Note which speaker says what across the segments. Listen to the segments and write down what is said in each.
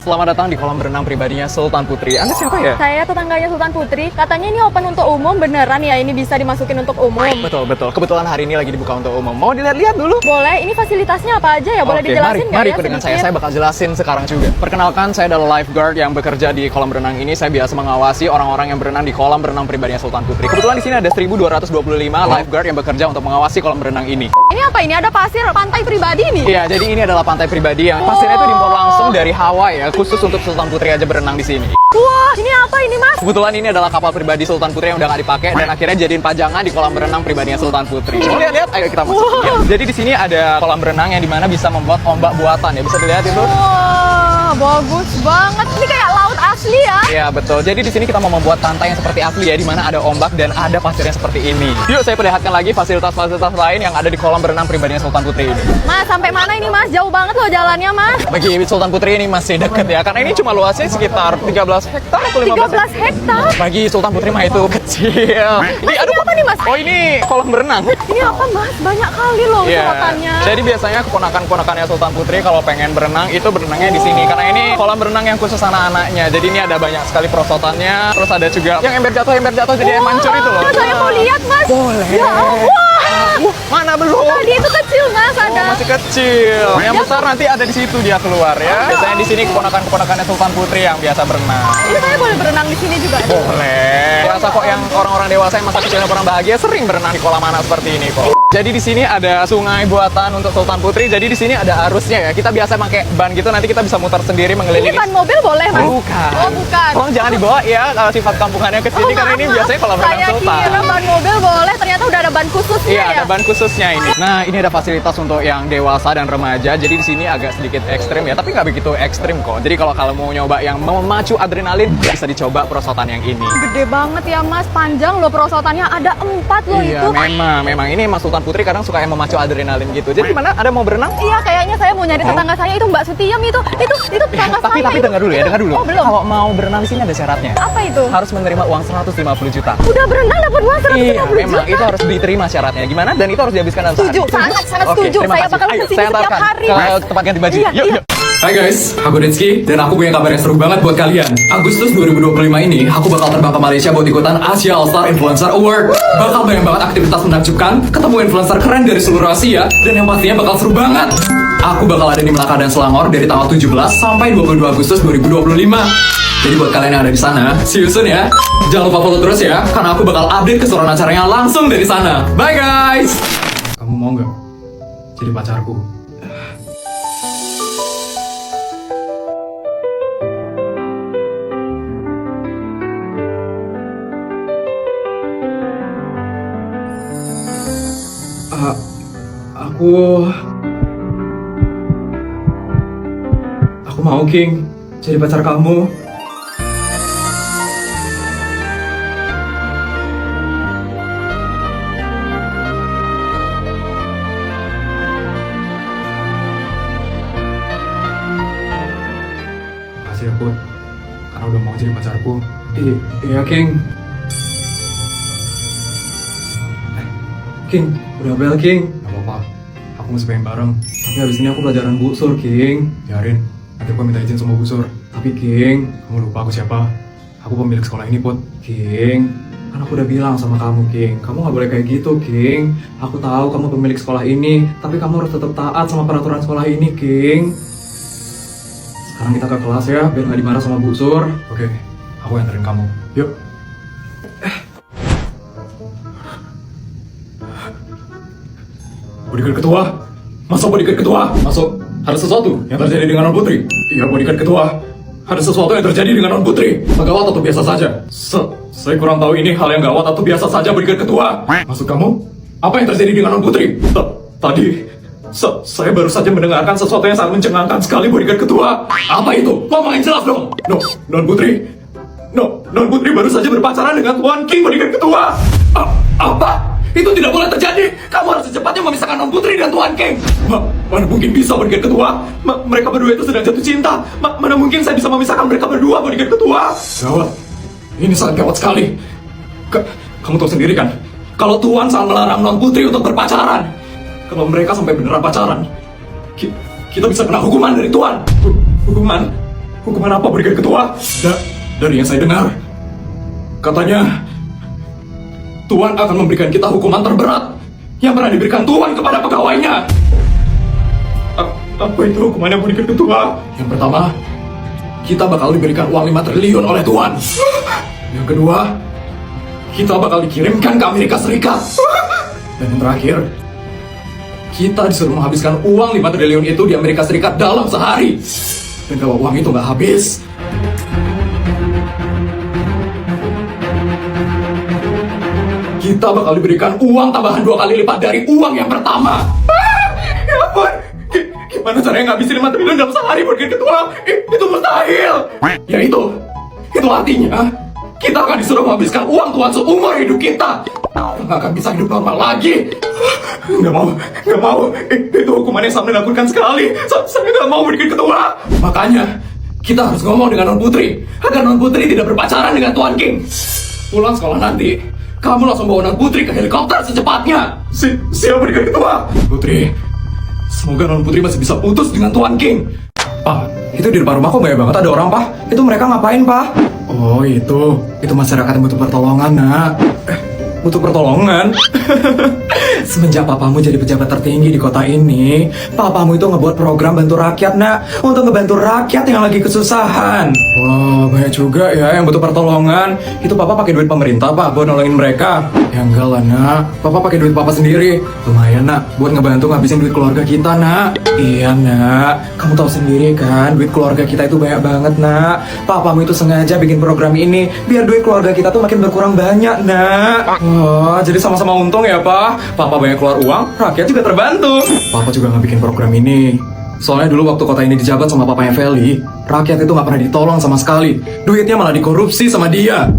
Speaker 1: Selamat datang di kolam berenang pribadinya Sultan Putri. Anda siapa ya?
Speaker 2: Saya tetangganya Sultan Putri. Katanya ini open untuk umum, beneran ya ini bisa dimasukin untuk umum?
Speaker 1: Betul. Kebetulan hari ini lagi dibuka untuk umum. Mau dilihat-lihat dulu?
Speaker 2: Boleh. Ini fasilitasnya apa aja ya? Boleh dijelasin nggak
Speaker 1: mari
Speaker 2: ya
Speaker 1: ikut dengan
Speaker 2: sedikit?
Speaker 1: saya bakal jelasin sekarang juga. Perkenalkan, saya adalah lifeguard yang bekerja di kolam berenang ini. Saya biasa mengawasi orang-orang yang berenang di kolam berenang pribadinya Sultan Putri. Kebetulan di sini ada 1225 lifeguard yang bekerja untuk mengawasi kolam berenang ini.
Speaker 2: Ini apa ini? Ada pasir pantai pribadi nih?
Speaker 1: Iya, jadi ini adalah pantai pribadi yang pasirnya itu diimpor langsung dari Hawaii ya, khusus untuk Sultan Putri aja berenang di sini.
Speaker 2: Wah, ini apa ini mas?
Speaker 1: Kebetulan ini adalah kapal pribadi Sultan Putri yang udah nggak dipakai dan akhirnya jadiin pajangan di kolam berenang pribadinya Sultan Putri. Mau lihat? Ayo kita masuk. Ya. Jadi di sini ada kolam berenang yang dimana bisa membuat ombak buatan ya, bisa dilihat itu.
Speaker 2: Wah, bagus banget. Ini kayak laut asli ya?
Speaker 1: Iya betul. Jadi di sini kita mau membuat pantai yang seperti asli ya, di mana ada ombak dan ada pasirnya seperti ini. Yuk saya perlihatkan lagi fasilitas-fasilitas lain yang ada di kolam berenang pribadinya Sultan Putri ini.
Speaker 2: Mas, sampai mana ini mas? Jauh banget loh jalannya mas.
Speaker 1: Bagi Sultan Putri ini masih dekat ya, karena ini cuma luasnya sekitar 13 hektar atau
Speaker 2: 13 hektar?
Speaker 1: Bagi Sultan Putri mah itu kecil.
Speaker 2: Ini apa nih mas?
Speaker 1: Oh ini kolam berenang.
Speaker 2: Ini apa mas? Banyak kali loh selokannya.
Speaker 1: Jadi biasanya keponakan-keponakannya Sultan Putri kalau pengen berenang itu berenangnya di sini karena ini kolam berenang yang khusus anak-anaknya. Jadi ini ada banyak sekali perosotannya. Terus ada juga yang ember jatuh jadi yang mancur itu loh.
Speaker 2: Saya mau lihat mas.
Speaker 1: Boleh.
Speaker 2: Ya ampun.
Speaker 1: Mana belum?
Speaker 2: Tadi itu kecil mas ada.
Speaker 1: Masih kecil. Yang besar nanti ada di situ dia keluar ya. Biasanya di sini keponakan-keponakannya Sultan Putri yang biasa berenang.
Speaker 2: Ini saya boleh berenang di sini juga?
Speaker 1: Boleh. Biasa kok yang orang-orang dewasa yang masa kecilnya kurang bahagia sering berenang di kolam anak seperti ini kok. Jadi di sini ada sungai buatan untuk Sultan Putri. Jadi di sini ada arusnya ya. Kita biasa pakai ban gitu, nanti kita bisa muter sendiri mengelilingi.
Speaker 2: Ini ban mobil boleh mas?
Speaker 1: Bukan.
Speaker 2: Oh bukan.
Speaker 1: Tolong jangan dibawa ya kalau sifat kampungannya ke sini karena ini biasanya kolam berenang Sultan.
Speaker 2: Saya kira ban mobil boleh, ternyata udah ada ban khususnya
Speaker 1: Iya,
Speaker 2: ya?
Speaker 1: ada ban khususnya ini. Nah, ini ada fasilitas untuk yang dewasa dan remaja. Jadi di sini agak sedikit ekstrim ya, tapi nggak begitu ekstrim kok. Jadi kalau mau nyoba yang memacu adrenalin, bisa dicoba perosotan yang ini.
Speaker 2: Gede banget ya mas, panjang loh perosotannya, ada 4 loh
Speaker 1: Iya,
Speaker 2: itu.
Speaker 1: memang ini Mas Sultan Putri kadang suka yang memacu adrenalin gitu. Jadi gimana? Ada mau berenang?
Speaker 2: Iya, kayaknya saya mau nyari tetangga saya itu Mbak Sutiem itu tetangga
Speaker 1: Tapi
Speaker 2: saya.
Speaker 1: dengar dulu ya, dengar dulu.
Speaker 2: Oh belum.
Speaker 1: Kalau mau berenang di sini ada syaratnya.
Speaker 2: Apa itu?
Speaker 1: Harus menerima uang 150 juta.
Speaker 2: Udah berenang dapat uang 150
Speaker 1: Iya,
Speaker 2: juta.
Speaker 1: memang itu harus diterima syaratnya. Gimana? Dan itu harus dihabiskan dalam sehari.
Speaker 2: Setuju, sangat
Speaker 1: Oke,
Speaker 2: setuju.
Speaker 1: terima
Speaker 2: Saya
Speaker 1: kasih.
Speaker 2: bakal
Speaker 1: Ayo,
Speaker 2: kesini
Speaker 1: saya
Speaker 2: setiap
Speaker 1: antarkan
Speaker 2: hari.
Speaker 1: ke tempat ganti baju.
Speaker 2: Iya, iya.
Speaker 1: Hai guys, aku Rizky dan aku punya kabar yang seru banget buat kalian. Agustus 2025 ini, aku bakal terbang ke Malaysia buat ikutan Asia All Star Influencer Award. Bakal banyak banget aktivitas menakjubkan, ketemu influencer keren dari seluruh Asia, dan yang pastinya bakal seru banget. Aku bakal ada di Melaka dan Selangor dari tanggal 17 sampai 22 Agustus 2025. Jadi buat kalian yang ada di sana, see you soon ya. Jangan lupa follow terus ya, karena aku bakal update keseruan acaranya langsung dari sana. Bye guys! Kamu mau nggak jadi pacarku? Aku mau King jadi pacar kamu. Makasih ya Put, karena udah mau jadi pacarku. Iya King. King, udah bel King. Gak apa-apa, aku masih pengen bareng. Tapi habis ini aku pelajaran busur King. Biarin, nanti aku minta izin sama busur. Tapi King, kamu lupa aku siapa? Aku pemilik sekolah ini Put. King, kan aku udah bilang sama kamu King, kamu gak boleh kayak gitu King. Aku tahu kamu pemilik sekolah ini, tapi kamu harus tetap taat sama peraturan sekolah ini King. Sekarang kita ke kelas ya, biar gak dimarah sama busur. Oke, aku anterin kamu. Yuk. Bodyguard ketua, masuk bodyguard ketua, masuk. Ada sesuatu yang terjadi dengan Non Putri. Iya bodyguard ketua, ada sesuatu yang terjadi dengan Non Putri. Gawat atau biasa saja? Saya kurang tahu ini hal yang gawat atau biasa saja bodyguard ketua. Maksud kamu, apa yang terjadi dengan Non Putri? Tadi, saya baru saja mendengarkan sesuatu yang sangat mencengangkan sekali bodyguard ketua. Apa itu? Ngomong yang jelas dong. Non Putri. Non Putri baru saja berpacaran dengan Tuan King bodyguard ketua. Apa? Itu tidak boleh terjadi. Kamu harus secepatnya memisahkan Non Putri dan Tuan King. Mana mungkin bisa bodyguard ketua? Mereka berdua itu sedang jatuh cinta. Mana mungkin saya bisa memisahkan mereka berdua bodyguard ketua? Gawat. Ini sangat gawat sekali. Kamu tahu sendiri kan? Kalau Tuan sangat melarang Non Putri untuk berpacaran. Kalau mereka sampai beneran pacaran, kita bisa kena hukuman dari Tuan. Hukuman? Hukuman apa berikan ketua? Dari yang saya dengar, katanya Tuan akan memberikan kita hukuman terberat yang pernah diberikan Tuan kepada pegawainya. Apa itu hukuman yang berikan ketua? Yang pertama, kita bakal diberikan uang 5 triliun oleh Tuan. Yang kedua, kita bakal dikirimkan ke Amerika Serikat. Dan yang terakhir, kita disuruh menghabiskan uang 5 triliun itu di Amerika Serikat dalam sehari. Dan kalau uang itu nggak habis, kita bakal diberikan uang tambahan 2 kali lipat dari uang yang pertama. Ya ampun, gimana caranya ngabisin 5 triliun dalam sehari bagi ketua? Itu mustahil. Ya itu artinya kita akan disuruh menghabiskan uang Tuan seumur hidup kita. Kita nggak akan bisa hidup normal lagi. Nggak mau. Itu hukuman yang sangat menakutkan sekali. Saya nggak mau berikan ketua. Makanya kita harus ngomong dengan Non Putri agar Non Putri tidak berpacaran dengan Tuan King. Pulang sekolah nanti, kamu langsung bawa Non Putri ke helikopter secepatnya. Siap berikan ketua. Putri, semoga Non Putri masih bisa putus dengan Tuan King. Pak, itu di depan rumah kok banyak banget ada orang, Pak. Itu mereka ngapain, Pak? Oh, itu masyarakat yang butuh pertolongan, Nak. Butuh pertolongan? Semenjak papamu jadi pejabat tertinggi di kota ini, papamu itu ngebuat program bantu rakyat, Nak. Untuk ngebantu rakyat yang lagi kesusahan. Wah, banyak juga ya yang butuh pertolongan. Itu papa pakai duit pemerintah, Pak, buat nolongin mereka. Ya enggak lah, Nak. Papa pakai duit papa sendiri. Lumayan, Nak, buat ngebantu ngabisin duit keluarga kita, Nak. Iya, Nak. Kamu tahu sendiri kan, duit keluarga kita itu banyak banget, Nak. Papamu itu sengaja bikin program ini biar duit keluarga kita tuh makin berkurang banyak, Nak. Wah, jadi sama-sama untung ya, Pak. Papa banyak keluar uang, rakyat juga terbantu. Papa juga nggak bikin program ini. Soalnya dulu waktu kota ini dijabat sama papanya Feli, rakyat itu nggak pernah ditolong sama sekali. Duitnya malah dikorupsi sama dia.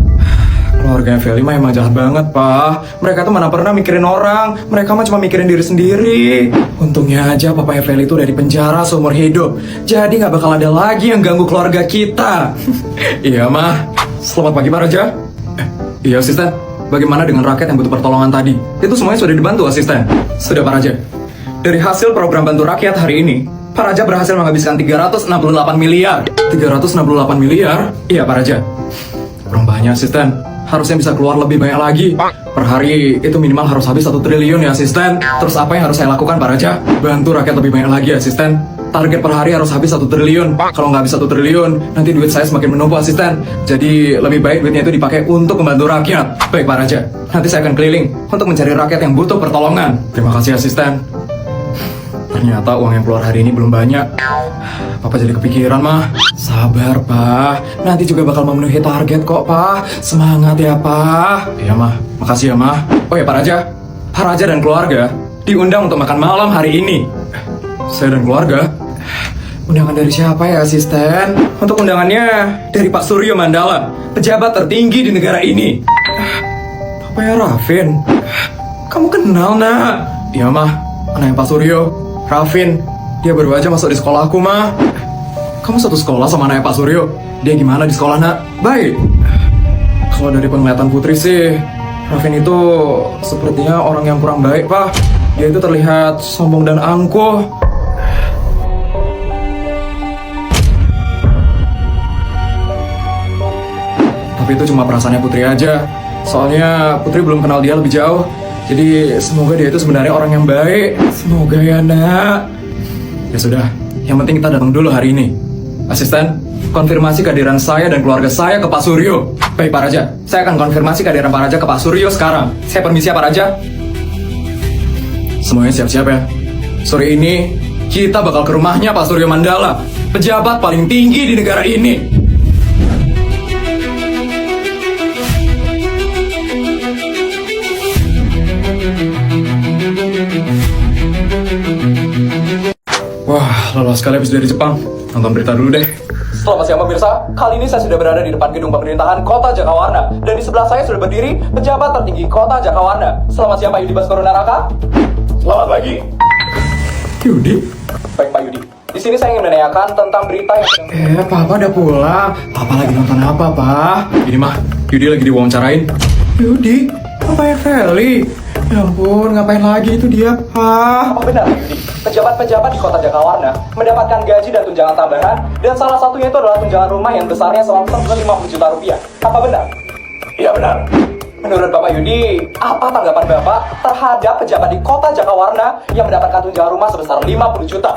Speaker 1: Keluarga Feli mah emang jahat banget, Pak. Mereka tuh mana pernah mikirin orang. Mereka mah cuma mikirin diri sendiri. Untungnya aja papanya Feli itu udah di penjara seumur hidup. Jadi nggak bakal ada lagi yang ganggu keluarga kita. Iya, Mah. Selamat pagi, Pak Raja. Iya, asisten. Bagaimana dengan rakyat yang butuh pertolongan tadi? Itu semuanya sudah dibantu, asisten. Sudah, Pak Raja. Dari hasil program bantu rakyat hari ini, Pak Raja berhasil menghabiskan 368 miliar. 368 miliar? Iya, Pak Raja. Kurang banyak, asisten. Harusnya bisa keluar lebih banyak lagi. Per hari itu minimal harus habis 1 triliun ya, asisten. Terus apa yang harus saya lakukan, Pak Raja? Bantu rakyat lebih banyak lagi, asisten. Target per hari harus habis 1 triliun. Kalau nggak habis 1 triliun, nanti duit saya semakin menumpuk, asisten. Jadi lebih baik duitnya itu dipakai untuk membantu rakyat. Baik, Pak Raja. Nanti saya akan keliling untuk mencari rakyat yang butuh pertolongan. Terima kasih, asisten. Ternyata uang yang keluar hari ini belum banyak. Papa jadi kepikiran, Mah. Sabar, Pak. Nanti juga bakal memenuhi target kok, Pak. Semangat ya, Pak. Iya, Mah. Makasih ya, Mah. Oh ya, Pak Raja. Pak Raja dan keluarga diundang untuk makan malam hari ini. Saya dan keluarga? Undangan dari siapa ya, asisten? Untuk undangannya dari Pak Suryo Mandala, pejabat tertinggi di negara ini. Papanya Rafin? Kamu kenal, Nak? Iya, Mah. Anaknya Pak Suryo, Rafin. Dia baru aja masuk di sekolahku, Mah. Kamu satu sekolah sama anaknya Pak Suryo? Dia gimana di sekolah, Nak? Baik. Kalau dari penglihatan Putri sih, Rafin itu sepertinya orang yang kurang baik, Pak. Dia itu terlihat sombong dan angkuh. Tapi itu cuma perasaannya Putri aja. Soalnya Putri belum kenal dia lebih jauh. Jadi semoga dia itu sebenarnya orang yang baik. Semoga ya, Nak. Ya sudah, yang penting kita datang dulu hari ini. Asisten, konfirmasi kehadiran saya dan keluarga saya ke Pak Suryo. Baik, Pak Raja. Saya akan konfirmasi kehadiran Pak Raja ke Pak Suryo sekarang. Saya permisi ya, Pak Raja. Semuanya siap-siap ya. Sore ini kita bakal ke rumahnya Pak Suryo Mandala, pejabat paling tinggi di negara ini. Wah, lelah sekali habis dari Jepang. Nonton berita dulu deh. Selamat siang pemirsa, kali ini saya sudah berada di depan gedung pemerintahan Kota Jakawarna. Dan di sebelah saya sudah berdiri pejabat tertinggi Kota Jakawarna. Selamat siang Pak Yudi Baskoro Naraka. Selamat pagi. Yudi? Baik Pak Yudi, di sini saya ingin menanyakan tentang berita yang... Papa udah pulang. Papa lagi nonton apa, Pak? Ini mah, Yudi lagi diwawancarain. Yudi? Papa ya Feli? Ya ampun, ngapain lagi itu dia, Pak?
Speaker 3: Apa benar, Yudi? Pejabat-pejabat di kota Jakawarna mendapatkan gaji dan tunjangan tambahan, dan salah satunya itu adalah tunjangan rumah yang besarnya sebesar 50 juta rupiah. Apa benar? Iya benar. Menurut Bapak Yudi, apa tanggapan Bapak terhadap pejabat di kota Jakawarna yang mendapatkan tunjangan rumah sebesar 50 juta?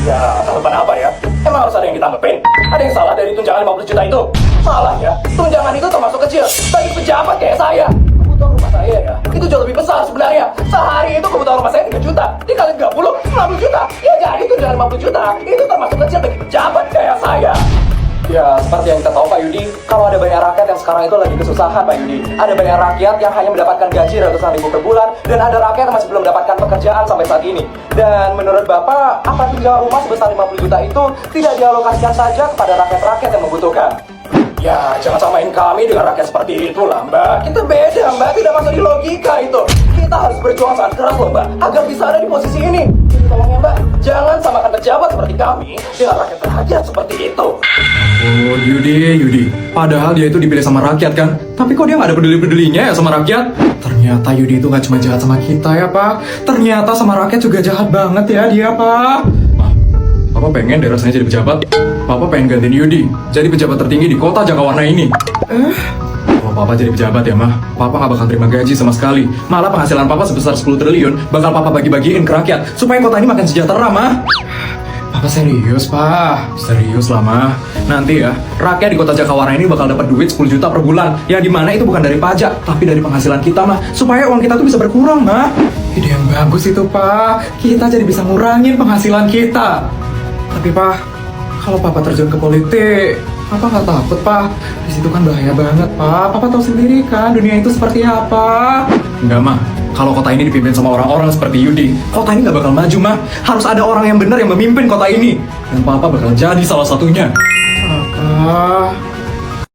Speaker 3: Ya, tanggapan apa ya? Emang harus ada yang ditanggepin? Ada yang salah dari tunjangan 50 juta itu? Malah ya, tunjangan itu termasuk kecil bagi pejabat kayak saya. Kebutuhan rumah saya ya, itu jauh lebih besar sebenarnya. Sehari itu kebutuhan rumah saya 3 juta. Dikali 30, 90 juta. Ya jadi tunjangan 50 juta, itu termasuk kecil bagi pejabat kayak saya. Ya, seperti yang kita tahu Pak Yudi, kalau ada banyak rakyat yang sekarang itu lagi kesusahan Pak Yudi. Ada banyak rakyat yang hanya mendapatkan gaji ratusan ribu per bulan, dan ada rakyat yang masih belum mendapatkan pekerjaan sampai saat ini. Dan menurut Bapak, apa tunjangan rumah sebesar 50 juta itu tidak dialokasikan saja kepada rakyat-rakyat yang membutuhkan? Ya, jangan samain kami dengan rakyat seperti itu lah Mbak. Kita beda Mbak, tidak masuk di logika itu. Kita harus berjuang sangat keras loh Mbak, agar bisa ada di posisi ini. Jadi tolong ya Mbak, jangan samakan pejabat seperti kami dengan rakyat-rakyat seperti itu.
Speaker 1: Oh, Yudi. Padahal dia itu dipilih sama rakyat kan? Tapi kok dia nggak ada peduli-pedulinya ya sama rakyat? Ternyata Yudi itu nggak cuma jahat sama kita ya, Pak. Ternyata sama rakyat juga jahat banget ya dia, Pak. Papa pengen deh rasanya jadi pejabat. Papa pengen gantiin Yudi jadi pejabat tertinggi di kota Jakawarna ini. Kalau Papa jadi pejabat ya, Mah, Papa nggak bakal terima gaji sama sekali. Malah penghasilan Papa sebesar 10 triliun bakal Papa bagi-bagiin ke rakyat supaya kota ini makin sejahtera, Mah. Papa serius, Pak. Serius lah, Mah. Nanti ya, rakyat di kota Jakawarna ini bakal dapat duit 10 juta per bulan. Ya dimana itu bukan dari pajak, tapi dari penghasilan kita, Mah. Supaya uang kita tuh bisa berkurang, Mah. Ide yang bagus itu, Pak. Kita jadi bisa ngurangin penghasilan kita. Tapi, Pak, kalau Papa terjun ke politik, Papa nggak takut, Pak. Di situ kan bahaya banget, Pak. Papa tahu sendiri kan dunia itu seperti apa. Enggak, Mah. Kalau kota ini dipimpin sama orang-orang seperti Yudi, kota ini nggak bakal maju, Mah. Harus ada orang yang benar yang memimpin kota ini. Dan Papa bakal jadi salah satunya.